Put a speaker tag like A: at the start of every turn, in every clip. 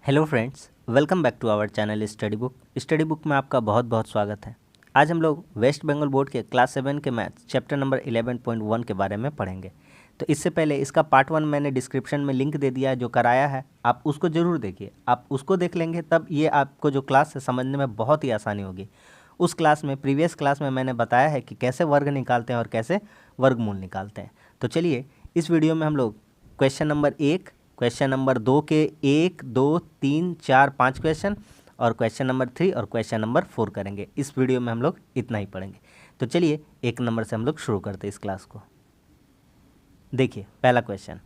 A: Hello friends, welcome back to our channel study book में आपका बहुत बहुत स्वागत है। आज हम लोग वेस्ट बंगाल बोर्ड के क्लास 7 के मैथ्स चैप्टर नंबर 11.1 के बारे में पढ़ेंगे। तो इससे पहले इसका पार्ट 1 मैंने डिस्क्रिप्शन में लिंक दे दिया है, जो कराया है आप उसको ज़रूर देखिए। आप उसको देख लेंगे तब ये आपको जो क्लास है समझने में बहुत ही आसानी होगी। उस क्लास में प्रीवियस क्लास में मैंने बताया है कि कैसे वर्ग निकालते हैं और कैसे वर्गमूल निकालते हैं। तो चलिए इस वीडियो में हम लोग क्वेश्चन नंबर 1, क्वेश्चन नंबर 2 के 1, 2, 3, 4, 5 क्वेश्चन और क्वेश्चन नंबर 3 और क्वेश्चन नंबर 4 करेंगे। इस वीडियो में हम लोग इतना ही पढ़ेंगे। तो चलिए 1 नंबर से हम लोग शुरू करते हैं इस क्लास को। देखिए पहला क्वेश्चन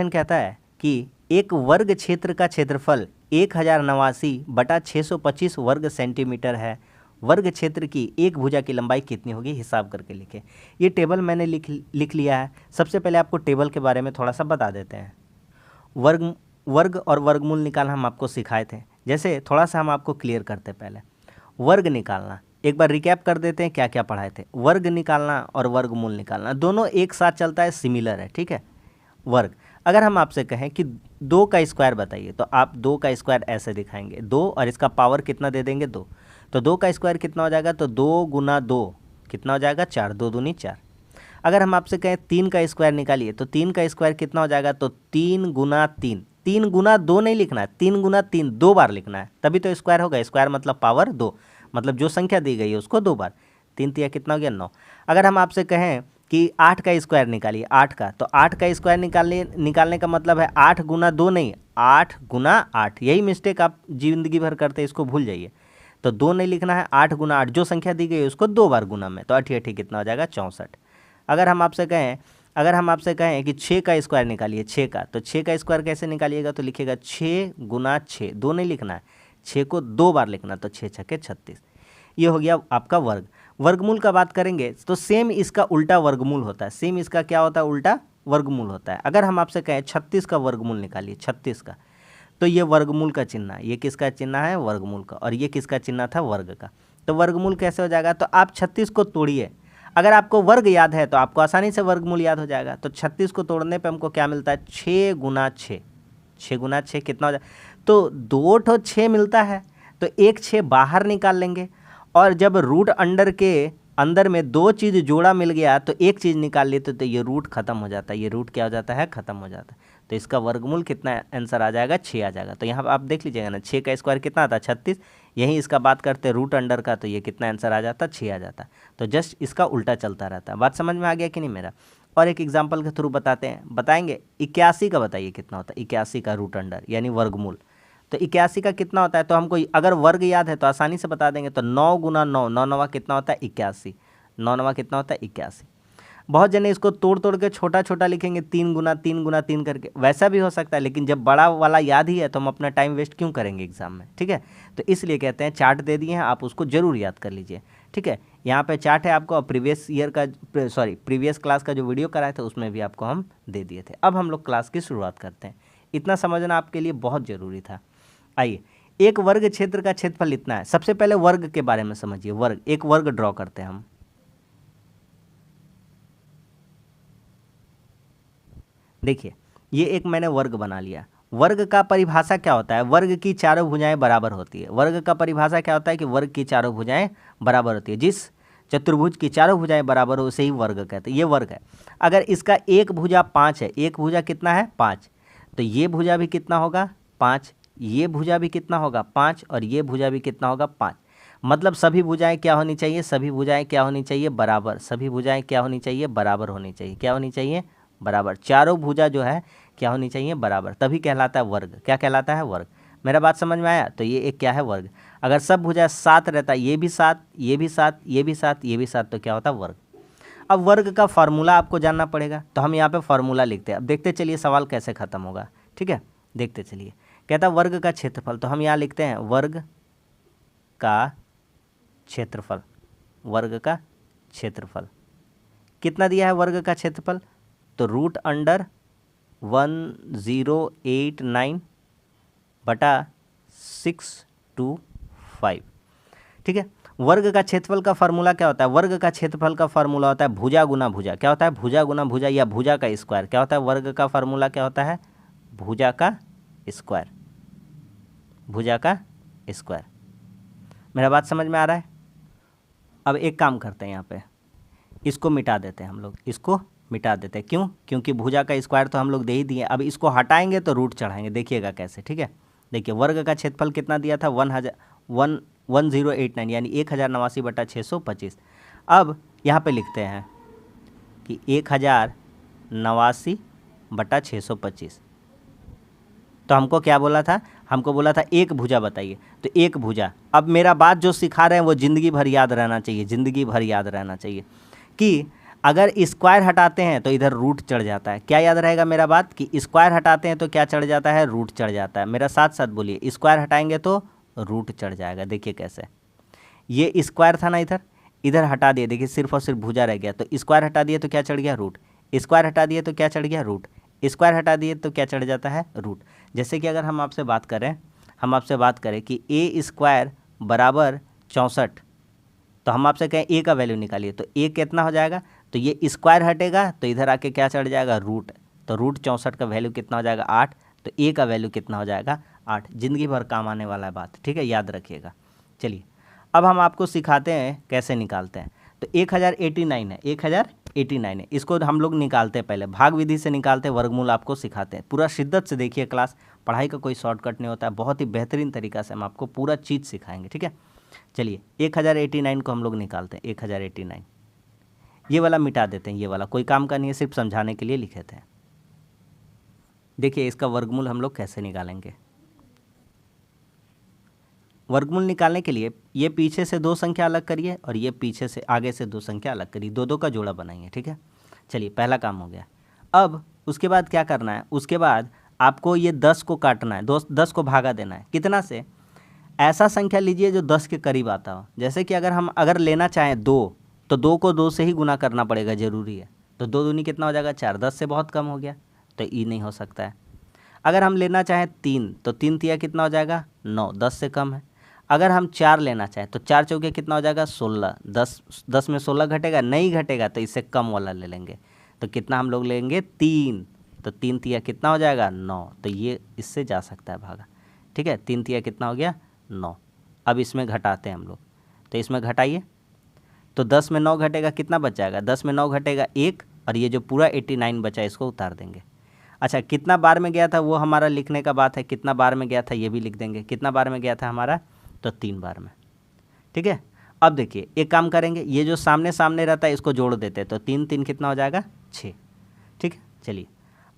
A: कहता है कि एक वर्ग क्षेत्र का क्षेत्रफल 1089/625 वर्ग सेंटीमीटर है। वर्ग क्षेत्र की एक भुजा की लंबाई कितनी होगी, हिसाब करके लिखें। ये टेबल मैंने लिख लिया है। सबसे पहले आपको टेबल के बारे में थोड़ा सा बता देते हैं। वर्ग और वर्गमूल निकालना हम आपको सिखाए थे। जैसे थोड़ा सा हम आपको क्लियर करते पहले वर्ग निकालना, एक बार रिकैप कर देते हैं क्या क्या पढ़ाए थे। वर्ग निकालना और वर्गमूल निकालना दोनों एक साथ चलता है, सिमिलर है, ठीक है। वर्ग, अगर हम आपसे कहें कि 2 का स्क्वायर बताइए तो आप 2 का स्क्वायर ऐसे दिखाएंगे, 2 और इसका पावर कितना दे देंगे, 2। तो 2 का स्क्वायर कितना हो जाएगा, तो 2 गुना 2 कितना हो जाएगा, 4, 2 दूनी 4। अगर हम आपसे कहें 3 का स्क्वायर निकालिए तो 3 का स्क्वायर कितना हो जाएगा, तो 3 गुना 3। 3 गुना 2 नहीं लिखना है, 3 गुना 3 2 बार लिखना है, तभी तो स्क्वायर होगा। स्क्वायर मतलब पावर 2, मतलब जो संख्या दी गई है उसको 2 बार। 3 तिया कितना हो गया, 9। अगर हम आपसे कहें कि 8 का स्क्वायर निकालिए, 8 का, तो 8 का स्क्वायर निकालने का मतलब है 8 गुना 2 नहीं, 8 गुना 8। यही मिस्टेक आप जिंदगी भर करते हैं, इसको भूल जाइए। तो 2 नहीं लिखना है, 8 गुना 8, जो संख्या दी गई है उसको 2 बार गुना में, तो 8 कितना हो जाएगा, 64। अगर हम आपसे कहें कि 6 का स्क्वायर निकालिए, 6 का, तो 6 का स्क्वायर कैसे निकालिएगा, तो लिखिएगा 6 गुना 6, 2 नहीं लिखना है, 6 को 2 बार लिखना, तो 6 छक्के 36। ये हो गया आपका वर्ग। वर्गमूल का बात करेंगे तो सेम इसका उल्टा वर्गमूल होता है। सेम इसका क्या होता है, उल्टा वर्गमूल होता है। अगर हम आपसे कहें 36 का वर्गमूल निकालिए, 36 का, तो ये वर्गमूल का चिन्ह है, ये किसका चिन्ह है, वर्गमूल का, और ये किसका चिन्ह था, वर्ग का। तो वर्गमूल कैसे हो जाएगा, तो आप 36 को तोड़िए। अगर आपको वर्ग याद है तो आपको आसानी से वर्गमूल याद हो जाएगा। तो 36 को तोड़ने पे हमको क्या मिलता है, 6 गुना 6, 6 गुना 6 कितना हो जाए, तो 2 ठो 6 मिलता है, तो एक 6 बाहर निकाल लेंगे। और जब रूट अंडर के अंदर में 2 चीज़ जोड़ा मिल गया तो एक चीज़ निकाल लेते तो ये रूट खत्म हो जाता है, ये रूट क्या हो जाता है, खत्म हो जाता है। तो इसका वर्गमूल कितना आंसर आ जाएगा, 6 आ जाएगा। तो यहाँ पर आप देख लीजिएगा ना, 6 का स्क्वायर कितना आता है, 36। यहीं इसका बात करते रूट अंडर का, तो ये कितना आंसर आ जाता, 6 आ जाता। तो जस्ट इसका उल्टा चलता रहता है। बात समझ में आ गया कि नहीं मेरा। और एक एग्जाम्पल के थ्रू बताएंगे 81 का बताइए कितना होता है, 81 का रूट अंडर यानी वर्गमूल। तो 81 का कितना होता है, तो हमको अगर वर्ग याद है तो आसानी से बता देंगे। तो 9 गुना 9, 9 नवा कितना होता है, 81। 9 नवा कितना होता है, 81। बहुत जने इसको तोड़ के छोटा छोटा लिखेंगे, 3 गुना 3 गुना 3 करके, वैसा भी हो सकता है। लेकिन जब बड़ा वाला याद ही है तो हम अपना टाइम वेस्ट क्यों करेंगे एग्जाम में, ठीक है। तो इसलिए कहते हैं चार्ट दे दिए हैं, आप उसको जरूर याद कर लीजिए, ठीक है। यहाँ पे चार्ट है आपको, प्रीवियस क्लास का जो वीडियो कराए थे उसमें भी आपको हम दे दिए थे। अब हम लोग क्लास की शुरुआत करते हैं। इतना समझना आपके लिए बहुत ज़रूरी था। आइए, एक वर्ग क्षेत्र का क्षेत्रफल इतना है। सबसे पहले वर्ग के बारे में समझिए। वर्ग, एक वर्ग ड्रॉ करते हैं हम। देखिए ये एक मैंने वर्ग बना लिया। वर्ग का परिभाषा क्या होता है, वर्ग की चारों भुजाएं बराबर होती है। वर्ग का परिभाषा क्या होता है कि वर्ग की चारों भुजाएं बराबर होती है। जिस चतुर्भुज की चारों भुजाएं बराबर हो उसे ही वर्ग कहते हैं। ये वर्ग है। अगर इसका एक भुजा 5 है, एक भुजा कितना है, 5, तो ये भुजा भी कितना होगा, 5, ये भुजा भी कितना होगा, 5, और ये भुजा भी कितना होगा, 5। मतलब सभी भुजाएं क्या होनी चाहिए, सभी भुजाएं क्या होनी चाहिए, बराबर। सभी भुजाएं क्या होनी चाहिए, बराबर होनी चाहिए। क्या होनी चाहिए, बराबर। चारों भुजा जो है क्या होनी चाहिए, बराबर, तभी कहलाता है वर्ग। क्या कहलाता है, वर्ग। मेरा बात समझ में आया। तो ये एक क्या है, वर्ग। अगर सब भुजा 7 रहता, ये भी 7, ये भी 7, ये भी 7, ये भी 7, तो क्या होता है, वर्ग। अब वर्ग का फार्मूला आपको जानना पड़ेगा, तो हम यहाँ पे फार्मूला लिखते हैं। अब देखते चलिए सवाल कैसे ख़त्म होगा, ठीक है। देखते चलिए, कहता वर्ग का क्षेत्रफल, तो हम यहाँ लिखते हैं वर्ग का क्षेत्रफल। वर्ग का क्षेत्रफल कितना दिया है, वर्ग का क्षेत्रफल, तो रूट अंडर 1089 बटा 625, ठीक है। वर्ग का क्षेत्रफल का फार्मूला क्या होता है, वर्ग का क्षेत्रफल का फार्मूला होता है भुजा गुना भुजा। क्या होता है, भुजा गुना भुजा, या भुजा का स्क्वायर। क्या होता है, वर्ग का फार्मूला क्या होता है, भुजा का स्क्वायर, भुजा का स्क्वायर। मेरा बात समझ में आ रहा है? अब एक काम करते हैं, यहाँ पे इसको मिटा देते हैं हम लोग, इसको मिटा देते हैं। क्यों? क्योंकि भुजा का स्क्वायर तो हम लोग दे ही दिए। अब इसको हटाएंगे तो रूट चढ़ाएंगे, देखिएगा कैसे। ठीक है, देखिए वर्ग का क्षेत्रफल कितना दिया था, 1089 यानी 1089/625। अब यहाँ पे लिखते हैं कि 1089/625। तो हमको क्या बोला था? हमको बोला था एक भुजा बताइए, तो एक भुजा। अब मेरा बात जो सिखा रहे हैं वो ज़िंदगी भर याद रहना चाहिए, ज़िंदगी भर याद रहना चाहिए कि अगर स्क्वायर हटाते हैं तो इधर रूट चढ़ जाता है। क्या याद रहेगा मेरा बात कि स्क्वायर हटाते हैं तो क्या चढ़ जाता है? रूट चढ़ जाता है। मेरा साथ साथ बोलिए, स्क्वायर हटाएंगे तो रूट चढ़ जाएगा। देखिए कैसे, ये स्क्वायर था ना, इधर इधर हटा दिए, देखिए सिर्फ और सिर्फ भुजा रह गया। तो स्क्वायर हटा दिए तो क्या चढ़ गया? रूट। स्क्वायर हटा दिए तो क्या चढ़ गया? रूट। स्क्वायर हटा दिए तो क्या चढ़ जाता है? रूट। जैसे कि अगर हम आपसे बात करें कि a स्क्वायर बराबर 64, तो हम आपसे कहें a का वैल्यू निकालिए, तो a कितना हो जाएगा? तो ये स्क्वायर हटेगा तो इधर आके क्या चढ़ जाएगा? रूट। तो रूट 64 का वैल्यू कितना हो जाएगा? 8। तो a का वैल्यू कितना हो जाएगा? 8। ज़िंदगी भर काम आने वाला है बात, ठीक है, याद रखिएगा। चलिए अब हम आपको सिखाते हैं कैसे निकालते हैं। तो 1089 है, 1089 है, इसको हम लोग निकालते हैं। पहले भाग विधि से निकालते हैं, वर्गमूल आपको सिखाते हैं। पूरा शिद्दत से देखिए क्लास, पढ़ाई का कोई शॉर्टकट नहीं होता है, बहुत ही बेहतरीन तरीका से हम आपको पूरा चीज़ सिखाएंगे, ठीक है। चलिए 1089 को हम लोग निकालते हैं। 1089 ये वाला मिटा देते हैं, ये वाला कोई काम का नहीं है, सिर्फ समझाने के लिए लिखे थे। देखिए इसका वर्गमूल हम लोग कैसे निकालेंगे। वर्गमूल निकालने के लिए ये पीछे से 2 संख्या अलग करिए और ये पीछे से आगे से 2 संख्या अलग करिए, 2 का जोड़ा बनाइए, ठीक है। चलिए पहला काम हो गया। अब उसके बाद क्या करना है? उसके बाद आपको ये 10 को काटना है, 10 को भागा देना है। कितना से? ऐसा संख्या लीजिए जो 10 के करीब आता हो। जैसे कि अगर लेना चाहें 2, तो 2 को 2 से ही गुना करना पड़ेगा, ज़रूरी है। तो 2 दूनी कितना हो जाएगा? 4। 10 से बहुत कम हो गया, तो ई नहीं हो सकता है। अगर हम लेना चाहें 3, तो 3 तिया कितना हो जाएगा? 9। 10 से कम है। अगर हम 4 लेना चाहें तो 4 चौके कितना हो जाएगा? 16। 10 में 16 घटेगा? नहीं घटेगा, तो इससे कम वाला ले लेंगे। तो कितना हम लोग लेंगे? 3। तो 3 तिया कितना हो जाएगा? 9। तो ये इससे जा सकता है भागा, ठीक है। 3 तिया कितना हो गया? 9। अब इसमें घटाते हैं हम लोग, तो इसमें घटाइए। तो 10 में 9 घटेगा, कितना बच जाएगा? 10 में 9 घटेगा 1, और ये जो पूरा 89 बचा इसको उतार देंगे। अच्छा, कितना बार में गया था वो हमारा लिखने का बात है। कितना बार में गया था ये भी लिख देंगे। कितना बार में गया था हमारा? तो 3 बार में, ठीक है। अब देखिए एक काम करेंगे, ये जो सामने सामने रहता है इसको जोड़ देते हैं, तो 3 3 कितना हो जाएगा? 6, ठीक है। चलिए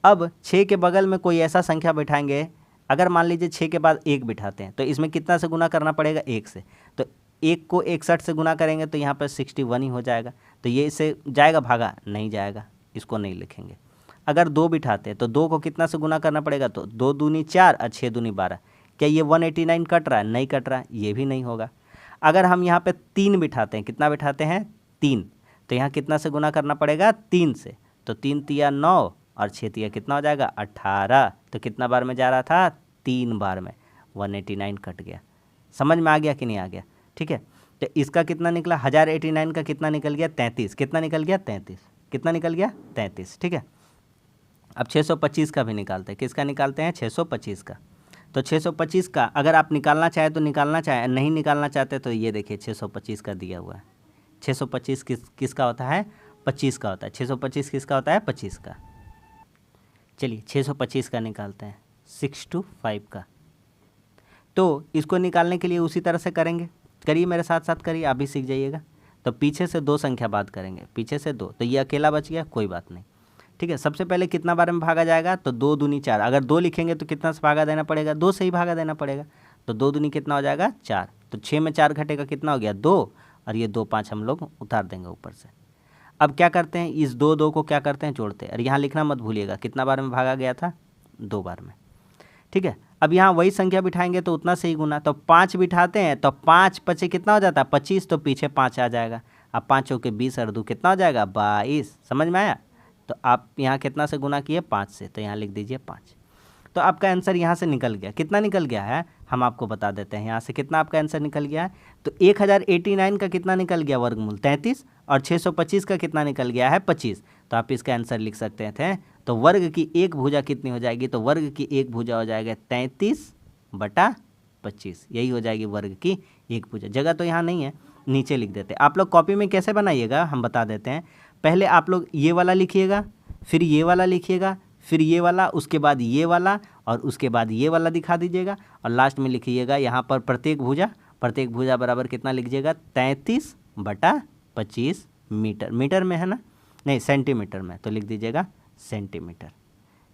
A: अब 6 के बगल में कोई ऐसा संख्या बैठाएंगे, अगर मान लीजिए 6 के बाद 1 बिठाते हैं, तो इसमें कितना से गुना करना पड़ेगा? 1 से। तो 1 को 61 से गुना करेंगे तो यहाँ पर 61 ही हो जाएगा। तो ये इससे जाएगा भागा? नहीं जाएगा, इसको नहीं लिखेंगे। अगर 2 बिठाते हैं तो 2 को कितना से गुना करना पड़ेगा? तो 2 दूनी 4 और 6 दूनी 12। क्या ये 189 कट रहा है? नहीं कट रहा है, ये भी नहीं होगा। अगर हम यहाँ पे 3 बिठाते हैं, कितना बिठाते हैं? 3, तो यहाँ कितना से गुना करना पड़ेगा? 3 से। तो 3 तिया 9 और 6 तिया कितना हो जाएगा? 18। तो कितना बार में जा रहा था? 3 बार में। 189 कट गया। समझ में आ गया कि नहीं आ गया? ठीक है। तो इसका कितना निकला? 1089 का कितना निकल गया? 33। कितना निकल गया? 33। कितना निकल गया? 33, ठीक है। अब 625 का भी निकालते हैं। किसका निकालते हैं? 625 का। तो 625 का अगर आप निकालना चाहें तो निकालना चाहें, नहीं निकालना चाहते तो ये देखिए 625 का दिया हुआ है। 625 किसका होता है? 25 का होता है। 625 किसका होता है? 25 का। चलिए 625 का निकालते हैं, 625 का। तो इसको निकालने के लिए उसी तरह से करेंगे, करिए मेरे साथ साथ करिए, आप भी सीख जाइएगा। तो पीछे से 2 संख्या बात करेंगे, पीछे से 2, तो ये अकेला बच गया, कोई बात नहीं, ठीक है। सबसे पहले कितना बार में भागा जाएगा? तो 2 दूनी 4। अगर 2 लिखेंगे तो कितना से भागा देना पड़ेगा? 2 से ही भागा देना पड़ेगा। तो 2 दूनी कितना हो जाएगा? 4। तो 6 में 4 घटेगा, कितना हो गया? 2, और ये 2 5 हम लोग उतार देंगे ऊपर से। अब क्या करते हैं? इस 2 को क्या करते हैं? जोड़ते हैं। और यहाँ लिखना मत भूलिएगा, कितना बार में भागा गया था? 2 बार में, ठीक है। अब यहाँ वही संख्या बिठाएंगे तो उतना से ही गुना। तो 5 बिठाते हैं तो 5 पचे कितना हो जाता है? 25। तो पीछे 5 आ जाएगा। अब 5 चौके 20 और 2 कितना हो जाएगा? 22। समझ में आया? तो आप यहाँ कितना से गुना किए? 5 से। तो यहाँ लिख दीजिए 5। तो आपका आंसर यहाँ से निकल गया। कितना निकल गया है हम आपको बता देते हैं। यहाँ से कितना आपका आंसर निकल गया है? तो 1089 का कितना निकल गया? वर्गमूल 33। और 625 का कितना निकल गया है? 25। तो आप इसका आंसर लिख सकते थे तो वर्ग की एक भुजा कितनी हो जाएगी, तो वर्ग की एक भुजा हो जाएगा 33/25, यही हो जाएगी वर्ग की एक भुजा। जगह तो यहाँ नहीं है, नीचे लिख देते। आप लोग कॉपी में कैसे बनाइएगा हम बता देते हैं। पहले आप लोग ये वाला लिखिएगा, फिर ये वाला लिखिएगा, फिर ये वाला, उसके बाद ये वाला, और उसके बाद ये वाला दिखा दीजिएगा, और लास्ट में लिखिएगा यहाँ पर प्रत्येक भुजा बराबर कितना लिखिएगा 33/25 मीटर। मीटर में है ना, नहीं सेंटीमीटर में, तो लिख दीजिएगा सेंटीमीटर।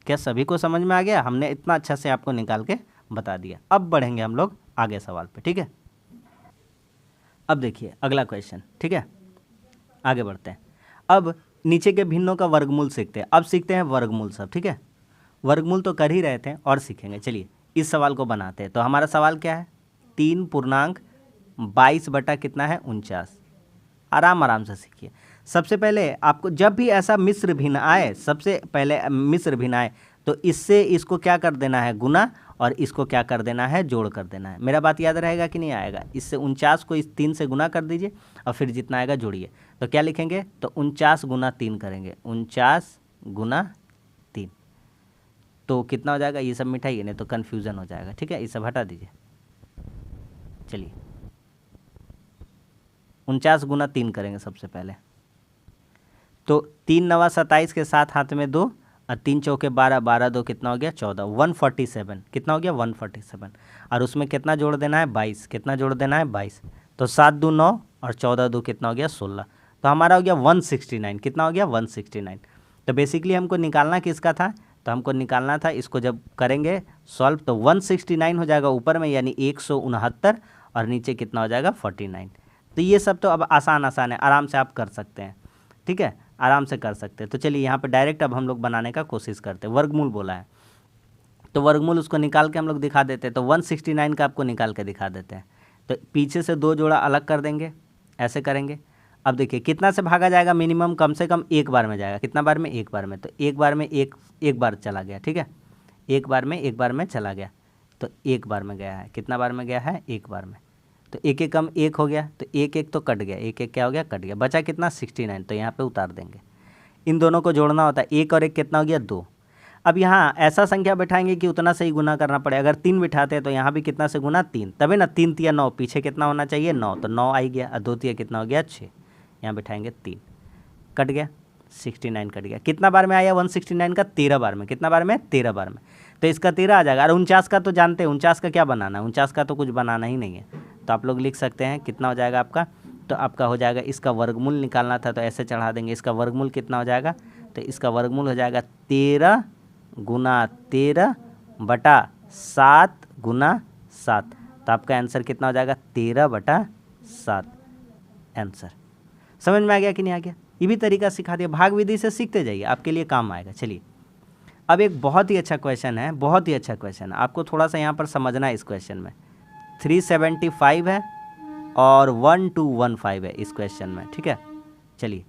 A: क्या सभी को समझ में आ गया? हमने इतना अच्छा से आपको निकाल के बता दिया। अब बढ़ेंगे हम लोग आगे सवाल पे, ठीक है। अब देखिए अगला क्वेश्चन, ठीक है, आगे बढ़ते हैं। अब नीचे के भिन्नों का वर्गमूल सीखते हैं। अब सीखते हैं वर्गमूल सब, ठीक है। वर्गमूल तो कर ही रहे थे और सीखेंगे। चलिए इस सवाल को बनाते हैं। तो हमारा सवाल क्या है, 3.22 बटा कितना है 49। आराम से सीखिए। सबसे पहले आपको जब भी ऐसा मिश्र भिन्न आए, सबसे पहले मिश्र भिन्न आए, तो इससे इसको क्या कर देना है गुना, और इसको क्या कर देना है जोड़ कर देना है। मेरा बात याद रहेगा कि नहीं आएगा? इससे 49 को इस 3 से गुना कर दीजिए और फिर जितना आएगा जोड़िए। तो क्या लिखेंगे, तो 49 गुना 3 करेंगे, 49 गुना 3, तो कितना हो जाएगा, ये सब मिटाइए नहीं तो कन्फ्यूज़न हो जाएगा, ठीक है, ये सब हटा दीजिए। चलिए 49 गुना 3 करेंगे सबसे पहले, तो 3 9 27 के साथ हाथ में 2 और 3 चौके 12, 12 2 कितना हो गया 14, 147 कितना हो गया 147, और उसमें कितना जोड़ देना है 22, कितना जोड़ देना है 22, तो 7 2 9 और 14 2 कितना हो गया 16, तो हमारा हो गया 169, कितना हो गया 169। तो बेसिकली हमको निकालना किसका था, तो हमको निकालना था, इसको जब करेंगे सॉल्व तो 169 हो जाएगा ऊपर में, यानी 169, और नीचे कितना हो जाएगा 49। तो ये सब तो अब आसान है, आराम से आप कर सकते हैं, ठीक है, आराम से कर सकते हैं। तो चलिए यहाँ पे डायरेक्ट अब हम लोग बनाने का कोशिश करते हैं। वर्गमूल बोला है तो वर्गमूल उसको निकाल के हम लोग दिखा देते हैं। तो 169 का आपको निकाल के दिखा देते हैं। तो पीछे से 2 जोड़ा अलग कर देंगे, ऐसे करेंगे। अब देखिए कितना से भागा जाएगा, मिनिमम कम से कम एक बार में जाएगा। कितना बार में, एक बार में, तो एक बार में एक बार चला गया, ठीक है, एक बार में चला गया, तो एक बार में गया है। कितना बार में गया है, एक बार में, तो एक एक कम एक हो गया, तो एक एक तो कट गया, एक एक क्या हो गया कट गया, बचा कितना 69, तो यहाँ पे उतार देंगे। इन दोनों को जोड़ना होता है, एक और एक कितना हो गया 2। अब यहाँ ऐसा संख्या बैठाएंगे कि उतना से ही गुना करना पड़े। अगर 3 बिठाते हैं तो यहाँ भी कितना से गुना 3, तभी ना 3 तिया 9, पीछे कितना होना चाहिए 9, तो 9 आई गया, और 2 तिया कितना हो गया 6, यहाँ बैठाएंगे 3, कट गया 69 कट गया। कितना बार में आया 169 का 13 बार में, कितना बार में 13 बार में, तो इसका 13 आ जाएगा। और 49 का तो जानते हैं, 49 का क्या बनाना है, 49 का तो कुछ बनाना ही नहीं है। तो आप लोग लिख सकते हैं कितना हो जाएगा आपका, तो आपका हो जाएगा, इसका वर्गमूल निकालना था तो ऐसे चढ़ा देंगे। इसका वर्गमूल कितना हो जाएगा, तो इसका वर्गमूल हो जाएगा 13 गुना 13 बटा 7 गुना 7, तो आपका आंसर कितना हो जाएगा 13/7 आंसर। समझ में आ गया कि नहीं आ गया? ये भी तरीका सिखा दिया, भाग विधि से सीखते जाइए, आपके लिए काम आएगा। चलिए अब एक बहुत ही अच्छा क्वेश्चन है, बहुत ही अच्छा क्वेश्चन है, आपको थोड़ा सा यहाँ पर समझना है। इस क्वेश्चन में 375 है और 1215 है इस क्वेश्चन में, ठीक है। चलिए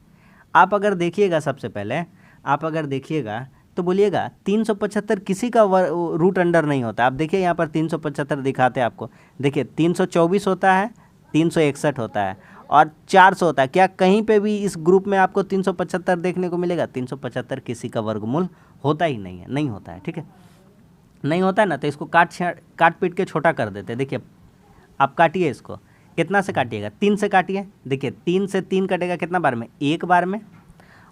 A: आप अगर देखिएगा, सबसे पहले आप अगर देखिएगा तो बोलिएगा 375 किसी का रूट अंडर नहीं होता। आप देखिए यहाँ पर 375 दिखाते हैं आपको, देखिए 324 होता है, 361 होता है और 400 होता है। क्या कहीं पे भी इस ग्रुप में आपको 375 देखने को मिलेगा? 375 किसी का वर्गमूल होता ही नहीं है, नहीं होता है, ठीक है, नहीं होता है ना। तो इसको काट पीट के छोटा कर देते हैं। देखिए आप काटिए इसको, कितना से काटिएगा, 3 से काटिए। देखिए 3 से 3 कटेगा कितना बार में, एक बार में,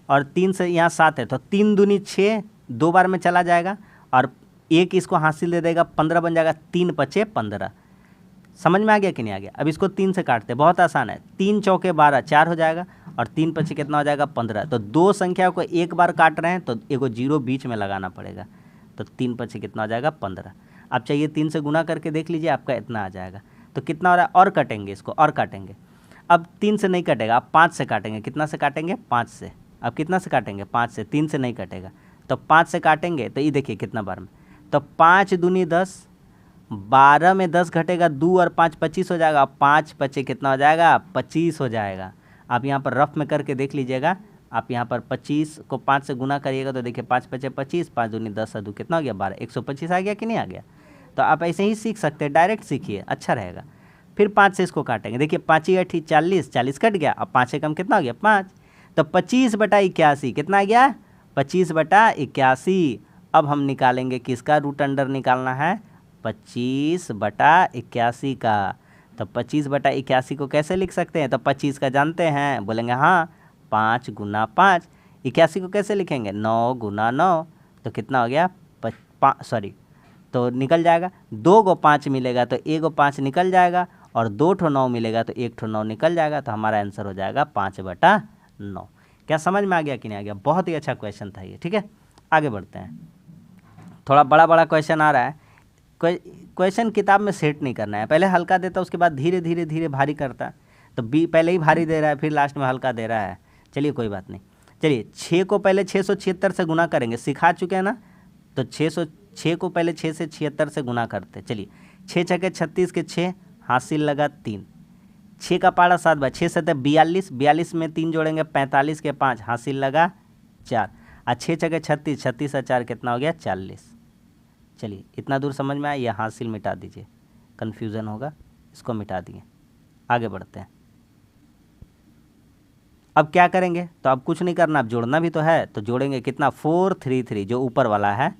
A: और 3 से यहाँ 7 है तो 3 दूनी 6, 2 बार में चला जाएगा, और एक इसको हासिल दे देगा, 15 बन जाएगा, 3 पचे 15। समझ में आ गया कि नहीं आ गया? अब इसको 3 से काटते, बहुत आसान है, 3 चौके 12, 4 हो जाएगा, और 3 पचे कितना हो जाएगा 15। तो 2 संख्या को एक बार काट रहे हैं तो एगो 0 बीच में लगाना पड़ेगा, तो 3 पचे कितना हो जाएगा 15। आप चाहिए 3 से गुना करके देख लीजिए, आपका इतना आ जाएगा। तो कितना हो रहा है, और कटेंगे इसको, और काटेंगे। अब 3 से नहीं कटेगा, आप 5 से काटेंगे। कितना से काटेंगे, 5 से। अब कितना से काटेंगे, 5 से, 3 से नहीं कटेगा, तो 5 से काटेंगे। तो ये देखिए कितना बार में, तो 5 दूनी 10, 12 में 10 घटेगा, 2 और 5 25 हो जाएगा, 5 पचे कितना हो जाएगा 25 हो जाएगा। आप यहाँ पर रफ में करके देख लीजिएगा, आप यहाँ पर 25 को 5 से गुना करिएगा तो देखिए 5 पचे 25, 5 दूनी 10 और 2 कितना हो गया 12, 125 आ गया कि नहीं आ गया? तो आप ऐसे ही सीख सकते हैं, डायरेक्ट सीखिए, अच्छा रहेगा। फिर 5 से इसको काटेंगे, देखिए 5 8 40, 40 कट गया, अब 5 से कम कितना हो गया 5, तो 25/81 कितना आ गया 25/81। अब हम निकालेंगे किसका रूट अंडर निकालना है, 25/81 का। तो 25/81 को कैसे लिख सकते हैं, तो 25 का जानते हैं, बोलेंगे हाँ 5 × 5। 81 को कैसे लिखेंगे, 9 × 9। तो कितना हो गया, तो निकल जाएगा, 2 को 5 मिलेगा तो 1 को 5 निकल जाएगा, और 2 ठो 9 मिलेगा तो 1 ठो 9 निकल जाएगा। तो हमारा आंसर हो जाएगा 5/9। क्या समझ में आ गया कि नहीं आ गया? बहुत ही अच्छा क्वेश्चन था ये। ठीक है, आगे बढ़ते हैं। थोड़ा बड़ा बड़ा क्वेश्चन आ रहा है। क्वेश्चन किताब में सेट नहीं करना है, पहले हल्का देता उसके बाद धीरे धीरे धीरे भारी करता। तो बी पहले ही भारी दे रहा है, फिर लास्ट में हल्का दे रहा है। चलिए कोई बात नहीं। चलिए 6 को पहले 676 से गुना करेंगे, सिखा चुके हैं ना। तो 6 को पहले 6 से 76 से गुना करते। चलिए 6 छके 36 के 6, हासिल लगा 3। 6 का पारा 7 6 7 42, 42 में 3 जोड़ेंगे 45 के 5, हासिल लगा 4। और 6 छके 36, 36 और 4 कितना हो गया, 40। चलिए इतना दूर समझ में आया, यह हासिल मिटा दीजिए, कन्फ्यूज़न होगा, इसको मिटा दिए। आगे बढ़ते हैं। अब क्या करेंगे, तो अब कुछ नहीं करना, अब जोड़ना भी तो है। तो जोड़ेंगे कितना, 433 जो ऊपर वाला है।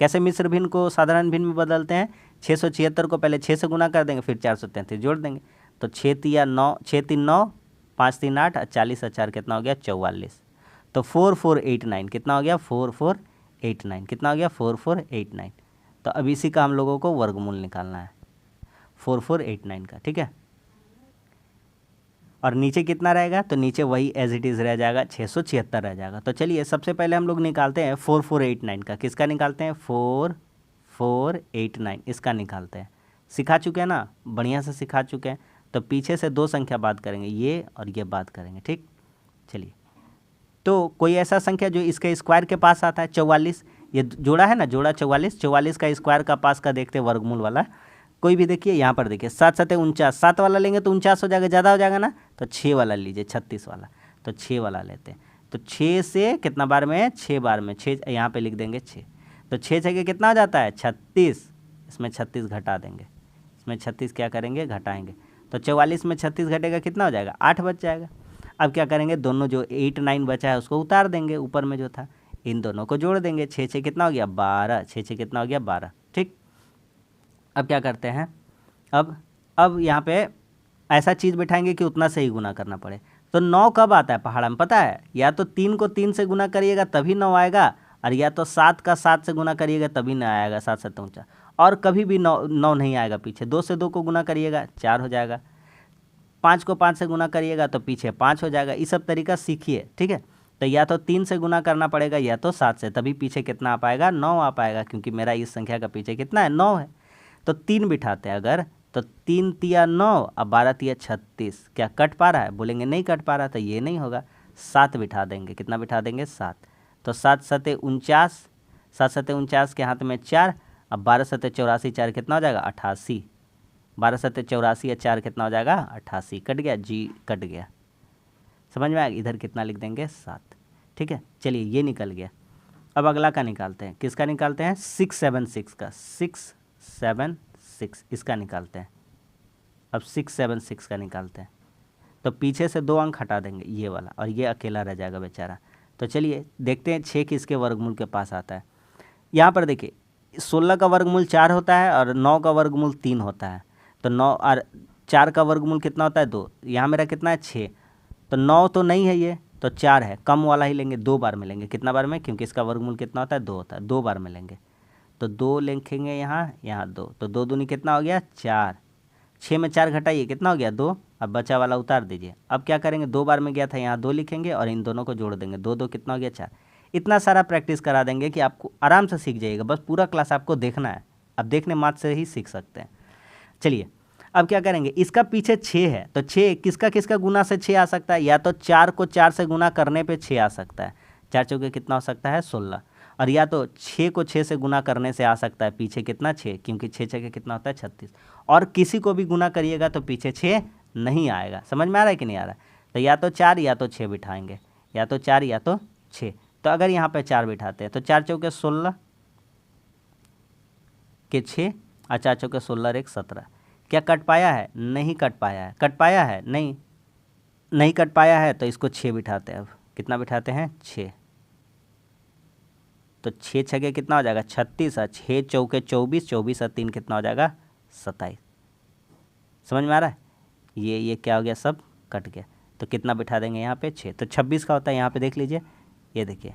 A: कैसे मिश्र भिन्न को साधारण भिन्न में बदलते हैं, 676 को पहले 6 से गुना कर देंगे, फिर 433 जोड़ देंगे। तो 6 3 9, 6 3 9, 5 3 8, 40 और 4 कितना हो गया, 44। तो 4489 कितना हो गया, 4489 कितना हो गया, 4489। तो अब इसी का हम लोगों को वर्गमूल निकालना है 4489 का। ठीक है, और नीचे कितना रहेगा, तो नीचे वही एज इट इज़ रह जाएगा, 676 रह जाएगा। तो चलिए सबसे पहले हम लोग निकालते हैं 4489 का। किसका निकालते हैं, 4489 इसका निकालते हैं। सिखा चुके हैं ना, बढ़िया से सिखा चुके हैं। तो पीछे से 2 संख्या बात करेंगे, ये और ये बात करेंगे। ठीक, चलिए तो कोई ऐसा संख्या जो इसके स्क्वायर के पास आता है, 44। ये जोड़ा है ना, जोड़ा 44, 44 का स्क्वायर का पास का देखते हैं वर्गमूल वाला। कोई भी देखिए, यहाँ पर देखिए 7 7 49, 7 वाला लेंगे तो 49 हो जाएगा, ज़्यादा हो जाएगा ना। तो 6 वाला लीजिए, 36 वाला। तो 6 वाला लेते हैं। तो 6 से कितना बार में, 6 बार में, 6 यहाँ पे लिख देंगे 6। तो 6 6 के कितना हो जाता है, 36। इसमें 36 घटा देंगे, इसमें 36 क्या करेंगे, घटाएंगे। तो 44 में 36 घटेगा, कितना हो जाएगा, 8 बच जाएगा। अब क्या करेंगे, दोनों जो 8 9 बचा है उसको उतार देंगे, ऊपर में जो था इन दोनों को जोड़ देंगे। 6 6 कितना हो गया, 12। 6 6 कितना हो गया, 12। ठीक, अब क्या करते हैं, अब यहाँ पे ऐसा चीज़ बिठाएंगे कि उतना से ही गुना करना पड़े। तो 9 कब आता है पहाड़ा में, पता है, या तो 3 को 3 से गुना करिएगा तभी 9 आएगा, और या तो 7 का 7 से गुना करिएगा तभी ना आएगा, 7 7 49। और कभी भी 9 नहीं आएगा पीछे। 2 से 2 को गुना करिएगा 4 हो जाएगा, 5 को 5 से गुना करिएगा तो पीछे 5 हो जाएगा। ये सब तरीका सीखिए। ठीक है, तो या तो 3 से गुना करना पड़ेगा या तो 7 से, तभी पीछे कितना आ पाएगा, 9 आ पाएगा, क्योंकि मेरा इस संख्या का पीछे कितना है, 9 है। तो 3 बिठाते हैं अगर, तो 3 तिया 9 और 12 तिया 36। क्या कट पा रहा है, बोलेंगे नहीं कट पा रहा, तो ये नहीं होगा। 7 बिठा देंगे, कितना बिठा देंगे, 7। तो 7 7 49, 7 7 49 के हाथ में 4, अब 12 7 84, 4 कितना हो जाएगा, 88। 12 7 84 या 4 कितना हो जाएगा, 88। कट गया जी, कट गया, समझ में आया। इधर कितना लिख देंगे, 7। ठीक है, चलिए ये निकल गया। अब अगला का निकालते हैं, किसका निकालते हैं, 676 का। 676 इसका निकालते हैं। अब 676 का निकालते हैं, तो पीछे से 2 अंक हटा देंगे, ये वाला, और ये अकेला रह जाएगा बेचारा। तो चलिए देखते हैं 6 किसके वर्गमूल के पास आता है। यहाँ पर देखिए 16 का वर्गमूल 4 होता है और 9 का वर्गमूल 3 होता है। तो 9 और 4 का वर्गमूल कितना होता है, 2। यहाँ मेरा कितना है, 6। तो 9 तो नहीं है ये, तो 4 है, कम वाला ही लेंगे, 2 बार में लेंगे। कितना बार में, क्योंकि इसका वर्गमूल कितना होता है, 2 होता है, 2 बार में लेंगे। तो 2 लिखेंगे यहाँ, यहाँ 2, तो 2 दूनी कितना हो गया, 4। 6 में 4 घटाइए, कितना हो गया, 2। अब बचा वाला उतार दीजिए। अब क्या करेंगे, 2 बार में गया था, यहाँ 2 लिखेंगे और इन दोनों को जोड़ देंगे। 2 2 कितना हो गया, 4। इतना सारा प्रैक्टिस करा देंगे कि आपको आराम से सीख जाइएगा। बस पूरा क्लास आपको देखना है, अब देखने मात्र से ही सीख सकते हैं। चलिए अब क्या करेंगे, इसका पीछे 6 है, तो 6 किसका किसका गुना से 6 आ सकता है, या तो 4 को 4 से गुना करने पे 6 आ सकता है। 4 चौके कितना हो सकता है, 16। और या तो 6 को 6 से गुना करने से आ सकता है पीछे कितना, 6, क्योंकि 6 6 के कितना होता है, 36। और किसी को भी गुना करिएगा तो पीछे 6 नहीं आएगा। समझ में आ रहा है कि नहीं आ रहा है। तो या तो 4 या तो 6 बिठाएंगे, या तो 4 या तो 6। तो अगर यहाँ पे 4 बिठाते हैं तो 4 चौके 16 के 6 और 4 चौके 16 एक 17। क्या कट पाया है, नहीं कट पाया है। कट पाया है, नहीं कट पाया है, तो इसको 6 बिठाते हैं। अब कितना बिठाते हैं, 6। तो 6 छगे कितना हो जाएगा 36 और 6 चौके 24, 24 और 3 कितना हो जाएगा 27। समझ में आ रहा है? ये क्या हो गया, सब कट गया। तो कितना बिठा देंगे यहाँ पे 6, तो 26 का होता है। यहाँ पे देख लीजिए, ये देखिए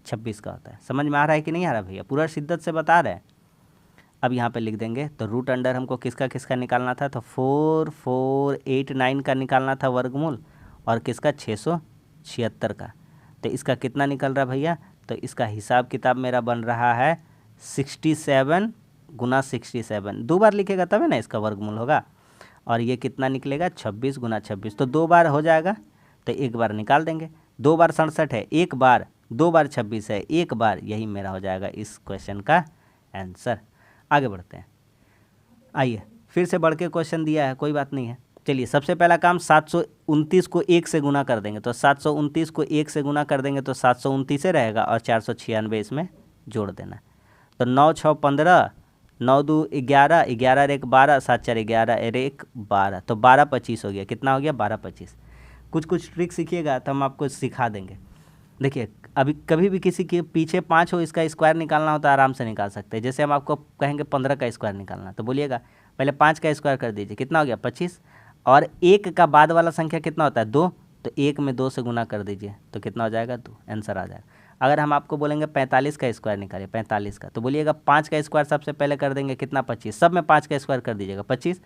A: 26 का होता है। समझ में आ रहा है कि नहीं आ रहा भैया? पूरा शिद्दत से बता रहे हैं। अब यहाँ पे लिख देंगे, तो रूट अंडर हमको किसका किसका निकालना था, तो 4489 का निकालना था वर्गमूल, और किसका 676 का। तो इसका कितना निकल रहा है भैया, तो इसका हिसाब किताब मेरा बन रहा है 67 गुना 67। 2 बार लिखेगा तब है ना इसका वर्गमूल होगा। और ये कितना निकलेगा 26 गुना 26, तो 2 बार हो जाएगा, तो 1 बार निकाल देंगे। 2 बार 67 है, 1 बार, 2 बार 26 है, 1 बार, यही मेरा हो जाएगा इस क्वेश्चन का आंसर। आगे बढ़ते हैं। आइए फिर से बढ़ के क्वेश्चन दिया है, कोई बात नहीं है। चलिए सबसे पहला काम 729 को 1 से गुना कर देंगे, तो 729 को 1 से गुना कर देंगे तो 729 रहेगा, और 496 इसमें जोड़ देना। तो 9 6 15, 9 2 11, 11 1 12, 7 4 11 1 12, तो 12 25 हो गया। कितना हो गया 12 25। कुछ कुछ ट्रिक सीखिएगा तो हम आपको सिखा देंगे। देखिए अभी कभी भी किसी के पीछे 5 हो, इसका स्क्वायर निकालना होता है, आराम से निकाल सकते हैं। जैसे हम आपको कहेंगे 15 का स्क्वायर निकालना, तो बोलिएगा पहले 5 का स्क्वायर कर दीजिए, कितना हो गया 25, और 1 का बाद वाला संख्या कितना होता है 2, तो 1 में 2 से गुना कर दीजिए, तो कितना हो जाएगा 2, आंसर आ जाएगा। अगर हम आपको बोलेंगे 45 का स्क्वायर निकालिए, 45 का, तो बोलिएगा 5 का स्क्वायर सबसे पहले कर देंगे, कितना 25, सब में 5 का स्क्वायर कर दीजिएगा, 25,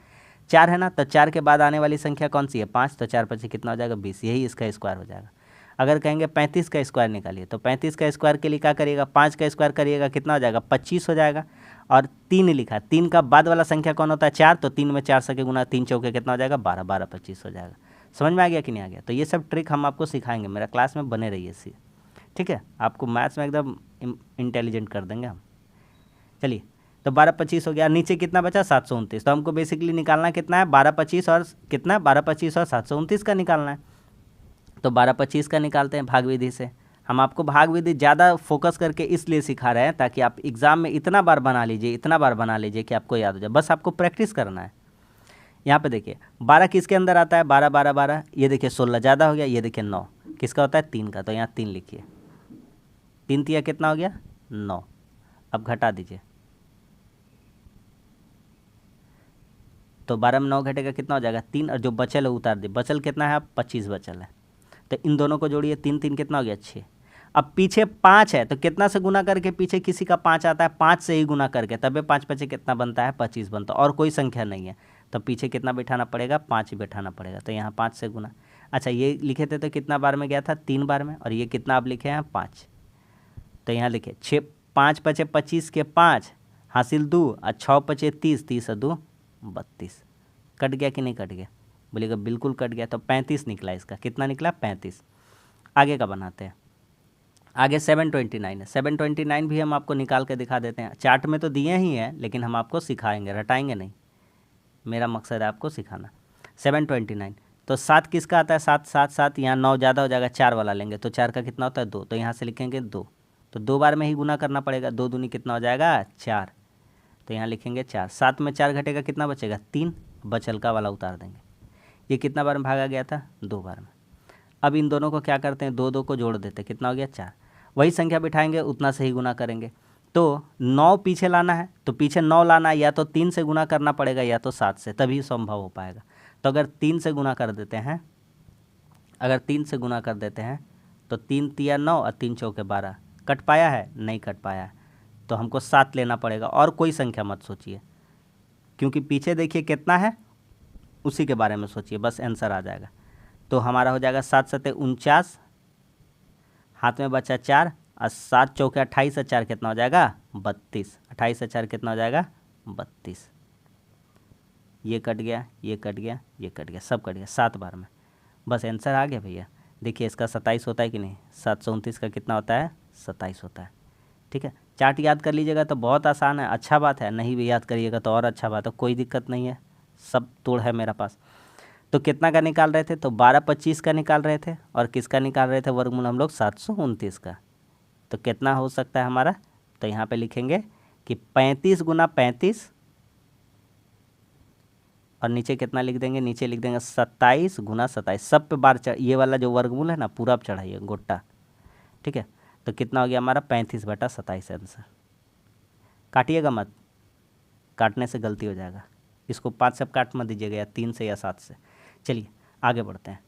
A: 4 है ना, तो 4 के बाद आने वाली संख्या कौन सी है 5, तो 4 25 कितना हो जाएगा 20, यही इसका स्क्वायर हो जाएगा। अगर कहेंगे 35 का स्क्वायर निकालिए, तो 35 का स्क्वायर के लिए क्या करिएगा 5 का स्क्वायर करिएगा, कितना हो जाएगा 25 हो जाएगा। और 3 लिखा, 3 का बाद वाला संख्या कौन होता है 4, तो 3 में 4 सके गुना 3 चौके कितना हो जाएगा 12, 12 25 हो जाएगा। समझ में आ गया कि नहीं आ गया? तो ये सब ट्रिक हम आपको सिखाएंगे, मेरा क्लास में बने रहिए सी, ठीक है? आपको मैथ्स में एकदम इंटेलिजेंट कर देंगे हम। चलिए तो 12 25 हो गया, नीचे कितना बचा 729, तो हमको बेसिकली निकालना कितना है 12 25 और कितना 12 25 और 729 का निकालना है। तो 12 25 का निकालते हैं भाग विधि से। हम आपको भाग विधि ज़्यादा फोकस करके इसलिए सिखा रहे हैं ताकि आप एग्ज़ाम में इतना बार बना लीजिए, इतना बार बना लीजिए कि आपको याद हो जाए, बस आपको प्रैक्टिस करना है। यहाँ पे देखिए 12 किसके अंदर आता है 12 12 12, ये देखिए 16 ज़्यादा हो गया, ये देखिए 9 किसका होता है 3 का, तो यहाँ 3 लिखिए, 3 तिया कितना हो गया 9। अब घटा दीजिए, तो 12 में 9 घटेगा कितना हो जाएगा 3, और जो बचल है उतार दिए, बचल कितना है 25 बचल है, तो इन दोनों को जोड़िए, 3 3 कितना हो गया 6। अब पीछे 5 है तो कितना से गुना करके, पीछे किसी का 5 आता है 5 से ही गुना करके, तबे 5 5 कितना बनता है 25 बनता है, और कोई संख्या नहीं है, तो पीछे कितना बिठाना पड़ेगा 5 ही बिठाना पड़ेगा, तो यहाँ 5 से गुना। अच्छा ये लिखे थे तो कितना बार में गया था 3 बार में, और ये कितना आप लिखे हैं 5, तो यहाँ लिखे 6 5 5 25 के 5 हासिल 2, और 6 5 30, 30 और 2 32। कट गया कि नहीं कट गया? बोलिएगा बिल्कुल कट गया, तो 35 निकला इसका, कितना निकला 35। आगे का बनाते हैं, आगे 729 है, 729 भी हम आपको निकाल के दिखा देते हैं। चार्ट में तो दिए ही हैं लेकिन हम आपको सिखाएंगे, रटाएंगे नहीं, मेरा मकसद है आपको सिखाना। 729, तो 7 किसका आता है 7 7 7, यहाँ 9 ज़्यादा हो जाएगा, 4 वाला लेंगे, तो 4 का कितना होता है 2, तो यहाँ से लिखेंगे 2, तो 2 बार में ही गुना करना पड़ेगा, 2 दूनी कितना हो जाएगा 4, तो यहाँ लिखेंगे 4। 7 में 4 घटेगा कितना बचेगा 3, बचल का वाला उतार देंगे। ये कितना बार में भागा गया था 2 बार में। अब इन दोनों को क्या करते हैं 2 2 को जोड़ देते हैं, कितना हो गया 4, वही संख्या बिठाएंगे उतना से ही गुना करेंगे। तो 9 पीछे लाना है, तो पीछे 9 लाना है, या तो 3 से गुना करना पड़ेगा या तो 7 से, तभी संभव हो पाएगा। तो अगर 3 से गुना कर देते हैं, अगर 3 से गुना कर देते हैं तो 3 तिया 9 और 3 चौके 12, कट पाया है नहीं कट पाया है, तो हमको 7 लेना पड़ेगा, और कोई संख्या मत सोचिए, क्योंकि पीछे देखिए कितना है उसी के बारे में सोचिए, बस आंसर आ जाएगा। तो हमारा हो जाएगा 7 7 49, हाथ में बचा 4, और 7 चौके 28 और 4 कितना हो जाएगा 32, 28 और 4 कितना हो जाएगा 32। ये कट गया, ये कट गया, ये कट गया, सब कट गया 7 बार में, बस आंसर आ गया भैया। देखिए इसका 27 होता है कि नहीं, 729 का कितना होता है 27 होता है। ठीक है, चार्ट याद कर लीजिएगा तो बहुत आसान है, अच्छा बात है, नहीं भी याद करिएगा तो और अच्छा बात है, कोई दिक्कत नहीं है, सब तोड़ है मेरा पास। तो कितना का निकाल रहे थे, तो 12 25 का निकाल रहे थे, और किसका निकाल रहे थे वर्गमूल हम लोग 729 का। तो कितना हो सकता है हमारा, तो यहाँ पे लिखेंगे कि 35 गुना 35, और नीचे कितना लिख देंगे, नीचे लिख देंगे 27 गुना 27, सब पे बार ये वाला जो वर्गमूल है ना पूरा आप चढ़ाइए गोटा, ठीक है। तो कितना हो गया हमारा 35/27 आंसर। काटिएगा मत, काटने से गलती हो जाएगा। इसको 5 से काट मत दीजिएगा, या 3 से या 7 से। चलिए आगे बढ़ते हैं।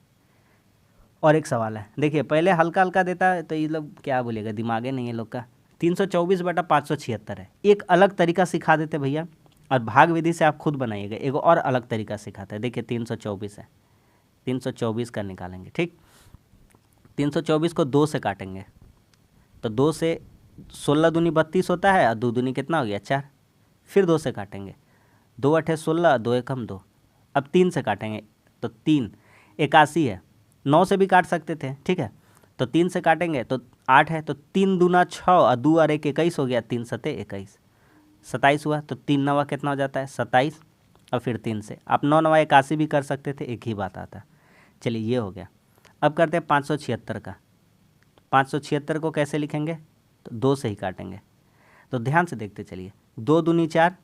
A: और एक सवाल है, देखिए पहले हल्का हल्का देता है तो ये लोग क्या बोलेगा, दिमागे नहीं है लोग का। 324/576 है। एक अलग तरीका सिखा देते भैया, और भाग विधि से आप खुद बनाइएगा। एक और अलग तरीका सिखाते हैं। देखिए 324 है, 324 का निकालेंगे। ठीक, 324 को 2 से काटेंगे तो 2 से 16 दूनी 32 होता है, और 2 दूनी कितना हो गया 4। फिर 2 से काटेंगे, 2 अठे 16, 2 एकम 2। अब 3 से काटेंगे तो 3 81 है। 9 से भी काट सकते थे, ठीक है। तो 3 से काटेंगे तो 8 है, तो 3 दूना 6 और 2 और 1 21 हो गया, 3 सते 21, 27 हुआ। तो 3 नवा कितना हो जाता है 27, और फिर 3 से आप 9 नवा 81 भी कर सकते थे, एक ही बात आता। चलिए ये हो गया। अब करते हैं 576 का। 576 को कैसे लिखेंगे, तो 2 से ही काटेंगे। तो ध्यान से देखते चलिए, 2 दूनी 4,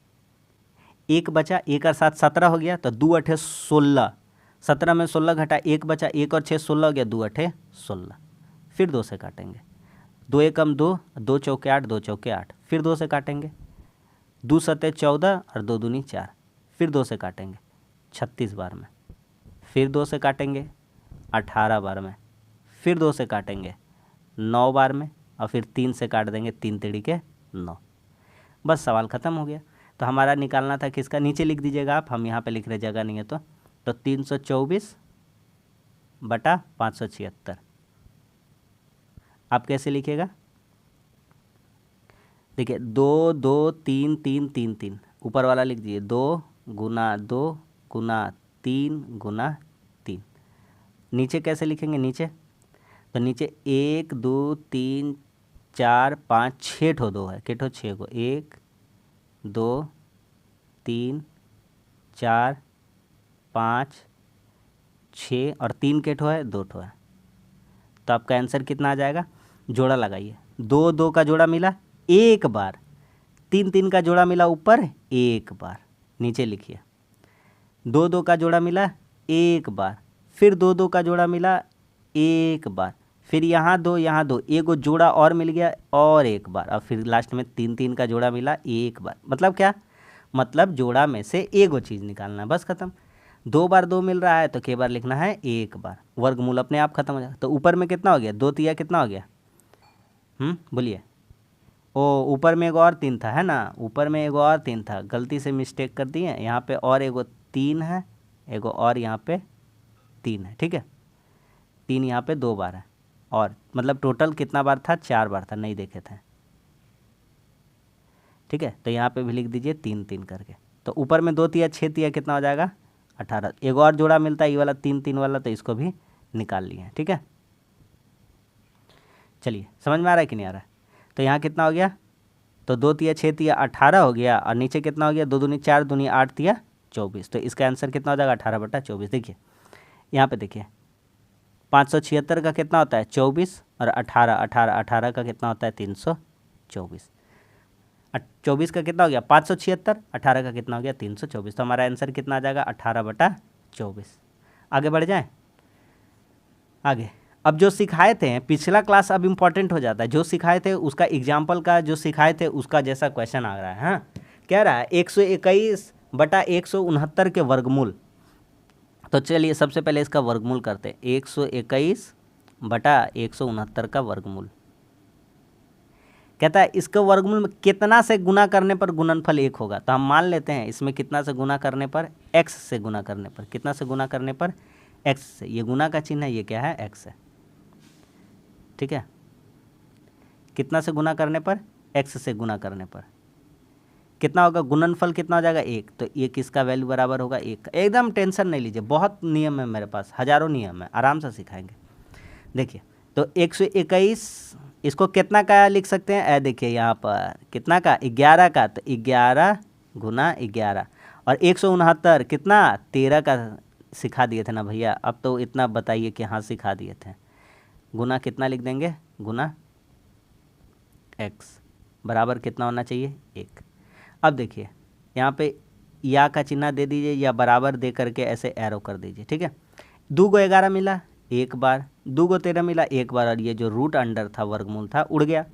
A: 1 बचा, 1 और 7 17 हो गया, तो 2 अठे 16, 17 में 16 घटा 1 बचा, 1 और 6 16 हो गया, 2 अठे 16। फिर 2 से काटेंगे, 2 एकम 2, 2 चौके 8, 2 चौके 8। फिर 2 से काटेंगे, 2 सते 14 और 2 दूनी 4। फिर 2 से काटेंगे 36 बार में। फिर 2 से काटेंगे 18 बार में। फिर 2 से काटेंगे 9 बार में, और फिर 3 से काट देंगे, 3 तिड़ी के 9। बस सवाल ख़त्म हो गया। तो हमारा निकालना था किसका, नीचे लिख दीजिएगा आप, हम यहाँ पे लिख रहे, जगह नहीं है तो 324/576। आप कैसे लिखिएगा, देखिए 2 2 3 3 3 3, ऊपर वाला लिख दीजिए 2 गुना 2 गुना 3 गुना 3। नीचे कैसे लिखेंगे, नीचे तो नीचे 1 2 3 4 5 6 ठो 2 है, किठो 6 को, 1 2 3 4 5 6 और 3 के ठो है, 2 ठो है। तो आपका आंसर कितना आ जाएगा, जोड़ा लगाइए। 2 2 का जोड़ा मिला एक बार, 3 3 का जोड़ा मिला ऊपर एक बार, नीचे लिखिए। 2 2 का जोड़ा मिला एक बार, फिर 2 2 का जोड़ा मिला एक बार, फिर यहाँ 2 यहाँ 2, एगो जोड़ा और मिल गया और एक बार, और फिर लास्ट में 3 3 का जोड़ा मिला एक बार। मतलब क्या, मतलब जोड़ा में से एगो चीज़ निकालना, बस खत्म। 2 बार 2 मिल रहा है तो के बार लिखना है एक बार, वर्गमूल अपने आप खत्म हो जाएगा। तो ऊपर में कितना हो गया, 2 तिया कितना हो गया, बोलिए। ओ ऊपर में एगो और 3 था, है ना, ऊपर में एगो और 3 था, गलती से मिस्टेक कर दिए। यहाँ पे और एगो 3 है, एगो और यहाँ पे 3 है, ठीक है। 3 यहाँ पे 2 बार है, और मतलब टोटल कितना बार था, 4 बार था, नहीं देखे थे, ठीक है। तो यहाँ पे भी लिख दीजिए 3 3 करके। तो ऊपर में 2 तिया 6 तिया कितना हो जाएगा 18। एगो और जोड़ा मिलता है ये वाला 3 3 वाला, तो इसको भी निकाल लिए, ठीक है। चलिए समझ में आ रहा है कि नहीं आ रहा है। तो यहाँ कितना हो गया, तो 2 तिया 6 तिया 18 हो गया, और नीचे कितना हो गया, 2 दूनी 4 दूनी 8 तिया 24। तो इसका आंसर कितना हो जाएगा 18/24। देखिए यहाँ पे देखिए 576 का कितना होता है 24, और 18 का कितना होता है 324। 24 का कितना हो गया 576, 18 का कितना हो गया 324। तो हमारा आंसर कितना आ जाएगा 18/24। आगे बढ़ जाएं, आगे। अब जो सिखाए थे पिछला क्लास अब इम्पॉर्टेंट हो जाता है, जो सिखाए थे उसका एग्जाम्पल का, जो सिखाए थे उसका जैसा क्वेश्चन आ रहा है। हाँ, कह रहा है 121/169 के वर्गमूल। तो चलिए सबसे पहले इसका वर्गमूल करते हैं। 121/169 का वर्गमूल कहता है इसका वर्गमूल में कितना से गुना करने पर गुणनफल 1 होगा। तो हम मान लेते हैं इसमें कितना से गुना करने पर, x से गुना करने पर, कितना से गुना करने पर x से। ये गुना का चिन्ह है, ये क्या है x है, ठीक है। कितना से गुना करने पर, x से गुना करने पर कितना होगा, गुणनफल कितना हो जाएगा 1। तो ये किसका वैल्यू बराबर होगा 1। एकदम टेंशन नहीं लीजिए, बहुत नियम है मेरे पास, हज़ारों नियम है, आराम से सिखाएंगे। देखिए तो 121 इसको कितना का लिख सकते हैं, देखिए यहाँ पर कितना का 11 का, तो 11 गुना 11, और 169 कितना 13 का सिखा दिए थे ना भैया। अब तो इतना बताइए कि हाँ सिखा दिए थे। गुना कितना लिख देंगे, गुना x बराबर कितना होना चाहिए 1। अब देखिए यहाँ पे या का चिन्ह दे दीजिए, या बराबर दे करके ऐसे एरो कर दीजिए, ठीक है। 2 को 11 मिला, एक बार, 2 को 13 मिला एक बार, और ये जो रूट अंडर था वर्गमूल था उड़ गया।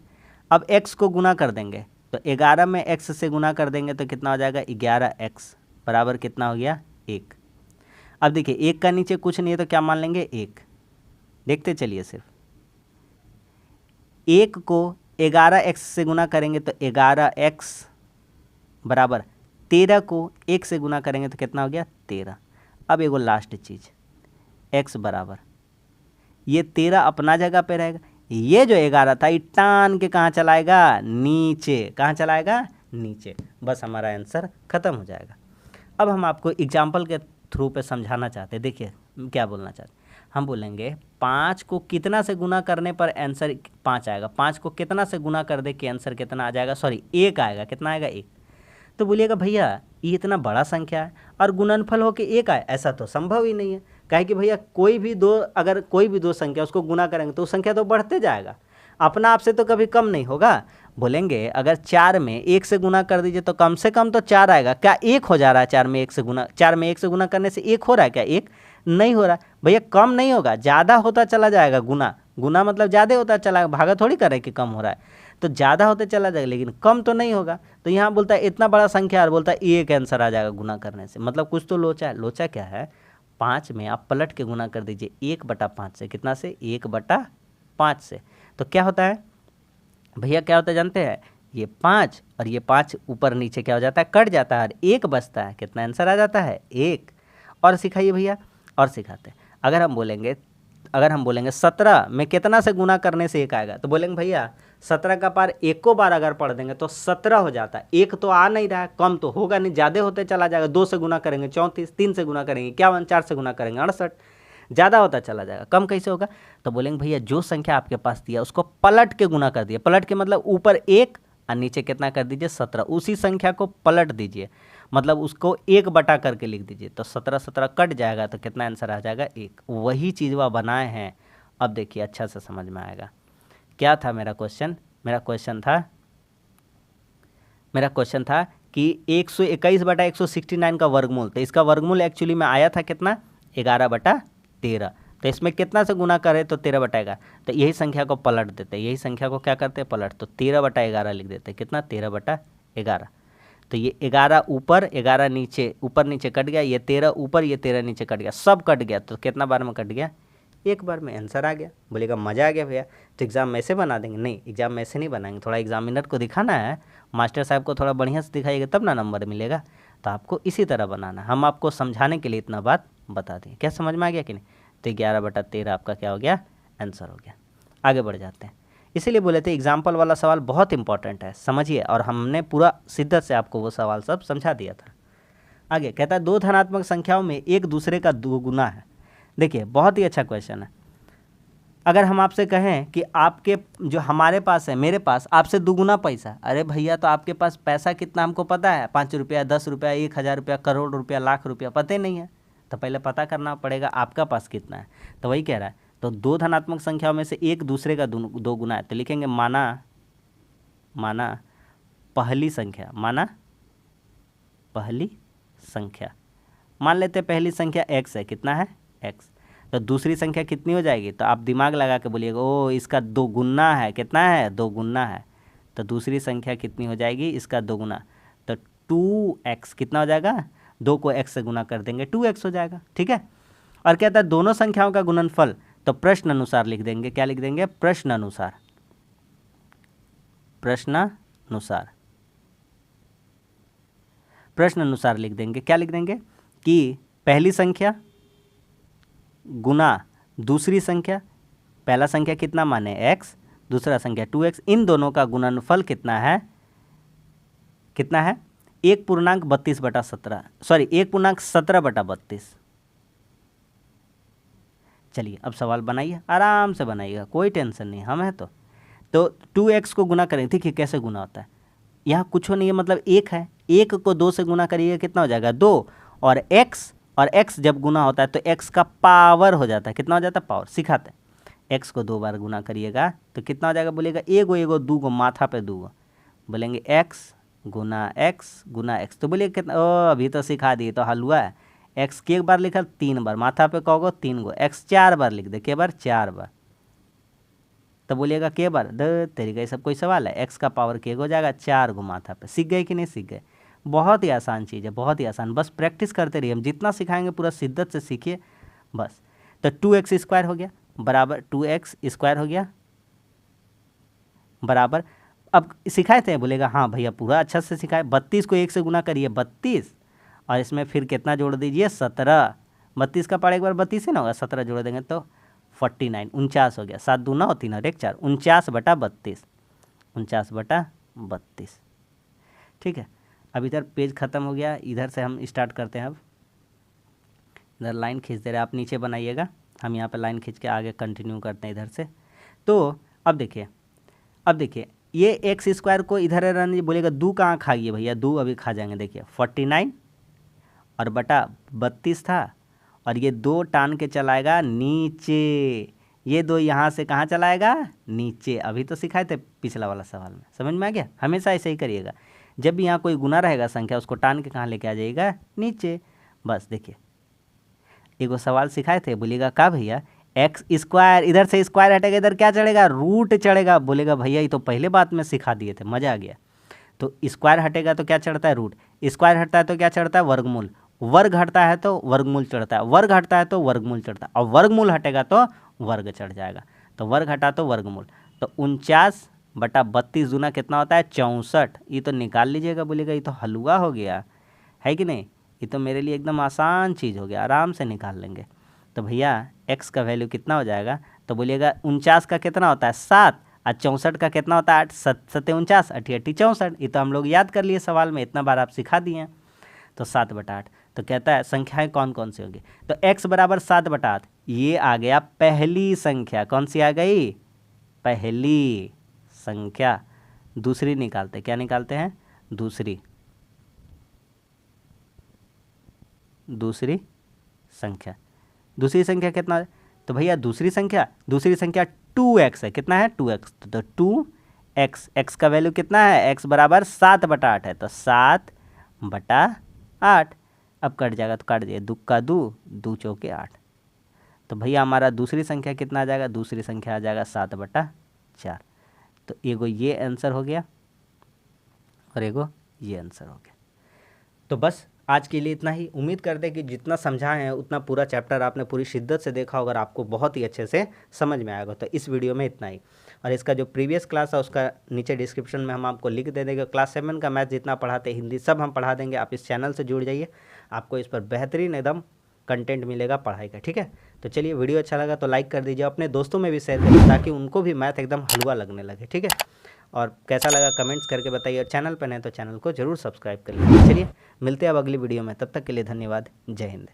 A: अब x को गुना कर देंगे तो 11 में x से गुना कर देंगे तो कितना हो जाएगा 11x बराबर कितना हो गया 1। अब देखिए 1 का नीचे कुछ नहीं है तो क्या मान लेंगे 1। देखते चलिए सिर्फ 1 को 11x से गुना करेंगे तो 11x बराबर 13 को 1 से गुना करेंगे तो कितना हो गया 13। अब एगो लास्ट चीज़ x बराबर ये 13 अपना जगह पे रहेगा, ये जो 11 था ये टान के कहाँ चलाएगा नीचे, कहाँ चलाएगा नीचे। बस हमारा आंसर ख़त्म हो जाएगा। अब हम आपको एग्जाम्पल के थ्रू पे समझाना चाहते हैं। देखिए क्या बोलना चाहते हैं, हम बोलेंगे 5 को कितना से गुना करने पर आंसर 5 आएगा। 5 को कितना से गुना कर दे कि आंसर कितना आ जाएगा, सॉरी 1 आएगा। कितना आएगा 1। तो बोलिएगा भैया ये इतना बड़ा संख्या है और गुणनफल हो के 1 आए, ऐसा तो संभव ही नहीं है। काहे कि भैया अगर कोई भी दो संख्या उसको गुना करेंगे तो संख्या तो बढ़ते जाएगा, अपना आप से तो कभी कम नहीं होगा। बोलेंगे अगर 4 में 1 से गुना कर दीजिए तो कम से कम तो 4 आएगा। क्या 1 हो जा रहा है 4 में 1 से गुना करने से 1 हो रहा है क्या? 1 नहीं हो रहा भैया, कम नहीं होगा, ज़्यादा होता चला जाएगा। गुना मतलब ज़्यादा होता चला, भागा थोड़ी कर रहे कि कम हो रहा है, तो ज़्यादा होते चला जाएगा लेकिन कम तो नहीं होगा। तो यहाँ बोलता है इतना बड़ा संख्या और बोलता है 1 आंसर आ जाएगा गुना करने से, मतलब कुछ तो लोचा है। लोचा क्या है, 5 में आप पलट के गुना कर दीजिए 1/5 से। कितना से? 1/5 से। तो क्या होता है भैया, क्या होता है जानते हैं, ये 5 और ये 5 ऊपर नीचे क्या हो जाता है, कट जाता है और 1 बचता है। कितना आंसर आ जाता है 1। और सिखाइए भैया, और सिखाते हैं। अगर हम बोलेंगे 17 में कितना से गुना करने से 1 आएगा, तो बोलेंगे भैया 17 का पार 1 को बार अगर पढ़ देंगे तो 17 हो जाता है। 1 तो आ नहीं रहा है, कम तो होगा नहीं, ज़्यादा होते चला जाएगा। 2 से गुना करेंगे 34, 3 से गुना करेंगे 51, 4 से गुना करेंगे 68, ज़्यादा होता चला जाएगा। कम कैसे होगा? तो बोलेंगे भैया जो संख्या आपके पास दिया उसको पलट के गुना कर दिए। पलट के मतलब ऊपर 1 और नीचे कितना कर दीजिए 17। उसी संख्या को पलट दीजिए, मतलब उसको 1 बटा करके लिख दीजिए। तो 17 कट जाएगा तो कितना आंसर आ जाएगा 1। वही चीज़ वह बनाए हैं। अब देखिए अच्छा से समझ में आएगा। क्या था मेरा क्वेश्चन? मेरा क्वेश्चन था कि 121/169 का वर्गमूल, तो इसका वर्गमूल एक्चुअली में आया था कितना 11/13। तो इसमें कितना से गुना करें तो 13/11। तो यही संख्या को पलट देते, यही संख्या को क्या करते हैं पलट, तो 13/11 लिख देते। कितना 13/11। तो ये 11 ऊपर 11 नीचे, ऊपर नीचे कट गया, ये 13 ऊपर ये 13 नीचे कट गया, सब कट गया। तो कितना बार में कट गया? 1 बार में आंसर आ गया। बोलेगा मज़ा आ गया भैया, तो एग्ज़ाम में ऐसे बना देंगे? नहीं, एग्ज़ाम में ऐसे नहीं बनाएंगे। थोड़ा एग्जामिनर को दिखाना है, मास्टर साहब को थोड़ा बढ़िया से दिखाइएगा तब ना नंबर मिलेगा। तो आपको इसी तरह बनाना। हम आपको समझाने के लिए इतना बात बता दें। क्या समझ में आ गया कि नहीं? तो 11/13 आपका क्या हो गया? आंसर हो गया। आगे बढ़ जाते हैं। इसीलिए बोले थे एग्जाम्पल वाला सवाल बहुत इंपॉर्टेंट है, समझिए। और हमने पूरा शिद्दत से आपको वो सवाल सब समझा दिया था। आगे कहता है 2 धनात्मक संख्याओं में एक दूसरे का दोगुना है। देखिए बहुत ही अच्छा क्वेश्चन है। अगर हम आपसे कहें कि आपके जो हमारे पास है, मेरे पास आपसे दुगुना पैसा, अरे भैया तो आपके पास पैसा कितना हमको पता है, 5 रुपया, 10 रुपया, 1000 रुपया, करोड़ रुपया, लाख रुपया, पता ही नहीं है। तो पहले पता करना पड़ेगा आपका पास कितना है। तो वही कह रहा है, तो 2 धनात्मक संख्याओं में से एक दूसरे का दो गुना है। तो लिखेंगे माना पहली संख्या, मान लेते पहली संख्या x है। कितना है? x। तो दूसरी संख्या कितनी हो जाएगी? तो आप दिमाग लगा के बोलिएगा, ओ इसका 2 गुना है। कितना है? 2 गुना है। तो दूसरी संख्या कितनी हो जाएगी? इसका 2 गुना। तो 2x कितना हो जाएगा? 2 को x से गुना कर देंगे 2x हो जाएगा। ठीक है। और कहता है दोनों संख्याओं का गुणनफल, तो प्रश्न अनुसार लिख देंगे। क्या लिख देंगे? प्रश्न अनुसार लिख देंगे। क्या लिख देंगे कि पहली संख्या गुना दूसरी संख्या, पहला संख्या कितना माने x, दूसरा संख्या 2x, इन दोनों का गुणनफल कितना है? 1.17/32। चलिए अब सवाल बनाइए, आराम से बनाइएगा, कोई टेंशन नहीं, हम हैं तो 2x को गुना करेंगे। ठीक है, कैसे गुना होता है? यहाँ कुछ नहीं है, मतलब 1 है, 1 को 2 से गुना करिएगा कितना हो जाएगा? 2। और x जब गुना होता है तो x का पावर हो जाता है। कितना हो जाता है? पावर। सिखाते हैं। x को 2 बार गुना करिएगा तो कितना हो जाएगा? बोलिएगा एगो 2 माथा पे 2। बोलेंगे x गुना x। तो बोलिए कितना? ओ अभी तो सिखा दिए, तो हलवा है। एक्स के बार लिखल 3 बार, माथा पे कहोगे 3 गो, एक्स 4 बार लिख दे, के बार 4 बार, तो बोलिएगा के बार द तरीका, ये सब कोई सवाल है। एक्स का पावर के हो जाएगा 4 गो माथा पे। सीख गए कि नहीं सीख गए? बहुत ही आसान चीज़ है, बहुत ही आसान, बस प्रैक्टिस करते रहिए। हम जितना सिखाएंगे पूरा शिद्दत से सीखिए बस। तो 2x² हो गया बराबर 2x² हो गया बराबर, अब सिखाए थे, बोलेगा हाँ भैया पूरा अच्छा से सिखाए। 32 को 1 से गुना करिए 32, और इसमें फिर कितना जोड़ दीजिए 17। 32 का पारा एक बार 32 ही ना होगा, 17 जोड़ देंगे तो 49, 49 हो गया। 7 दूना होती ना, 1 4, 49/32, 49/32। ठीक है, अब इधर पेज ख़त्म हो गया, इधर से हम स्टार्ट करते हैं। अब इधर लाइन खींच दे रहे, आप नीचे बनाइएगा, हम यहाँ पे लाइन खींच के आगे कंटिन्यू करते हैं इधर से। तो अब देखिए ये x² को इधर रहने बोलेगा, 2 कहाँ खाइए भैया, 2 अभी खा जाएंगे। देखिए 49 और बटा 32 था, और ये 2 टान के चलाएगा नीचे, ये 2 यहाँ से कहाँ चलाएगा नीचे। अभी तो सिखाए थे पिछला वाला सवाल में, समझ में आ गया? हमेशा ऐसे ही करिएगा, जब भी यहाँ कोई गुना रहेगा संख्या उसको टान के कहाँ लेके आ जाइएगा नीचे। बस देखिए एगो सवाल सिखाए थे, बोलिएगा का भैया x², इधर से स्क्वायर हटेगा, इधर क्या चढ़ेगा रूट चढ़ेगा। बोलेगा भैया ये तो पहले बात में सिखा दिए थे, मज़ा आ गया। तो स्क्वायर हटेगा तो क्या चढ़ता है रूट, स्क्वायर हटता है तो क्या चढ़ता है वर्गमूल, वर्ग हटता है तो वर्गमूल चढ़ता है, वर्ग हटता है तो वर्गमूल चढ़ता है, और वर्गमूल हटेगा तो वर्ग चढ़ जाएगा। तो वर्ग हटा तो वर्गमूल, तो 49/32 दूना कितना होता है 64। ये तो निकाल लीजिएगा, बोलिएगा ये तो हलवा हो गया है कि नहीं, ये तो मेरे लिए एकदम आसान चीज़ हो गया, आराम से निकाल लेंगे। तो भैया x का वैल्यू कितना हो जाएगा, तो बोलिएगा 49 का कितना होता है 7, और 64 का कितना होता है 8, 7 7 49, 8 8 64। ये तो हम लोग याद कर लिए सवाल में, इतना बार आप सिखा दिए हैं। तो 7/8, तो कहता है संख्याएं कौन कौन सी होगी, तो x बराबर 7/8, ये आ गया पहली संख्या। कौन सी आ गई? पहली संख्या। दूसरी निकालते, क्या निकालते हैं दूसरी संख्या। दूसरी संख्या कितना है, तो भैया दूसरी संख्या 2x है, कितना है 2x, तो 2x, x का वैल्यू कितना है, x बराबर 7/8 है, तो 7/8। अब कट जाएगा तो काट दिए, 2 का 2, 2 चौके 8। तो भैया हमारा दूसरी संख्या कितना आ जाएगा, दूसरी संख्या आ जाएगा 7/4। तो एगो ये आंसर हो गया और एगो ये आंसर हो गया। तो बस आज के लिए इतना ही। उम्मीद करते हैं कि जितना समझाए हैं उतना पूरा चैप्टर आपने पूरी शिद्दत से देखा होगा, आपको बहुत ही अच्छे से समझ में आएगा। तो इस वीडियो में इतना ही, और इसका जो प्रीवियस क्लास है उसका नीचे डिस्क्रिप्शन में हम आपको लिंक दे देंगे। क्लास 7 का मैथ जितना पढ़ाते हिंदी सब हम पढ़ा देंगे। आप इस चैनल से जुड़ जाइए, आपको इस पर बेहतरीन एकदम कंटेंट मिलेगा पढ़ाई का। ठीक है, तो चलिए वीडियो अच्छा लगा तो लाइक कर दीजिए, अपने दोस्तों में भी शेयर करिए ताकि उनको भी मैथ एकदम हलवा लगने लगे। ठीक है, और कैसा लगा कमेंट्स करके बताइए, और चैनल पर नहीं तो चैनल को जरूर सब्सक्राइब कर लीजिए। चलिए मिलते हैं अब अगली वीडियो में, तब तक के लिए धन्यवाद। जय हिंद।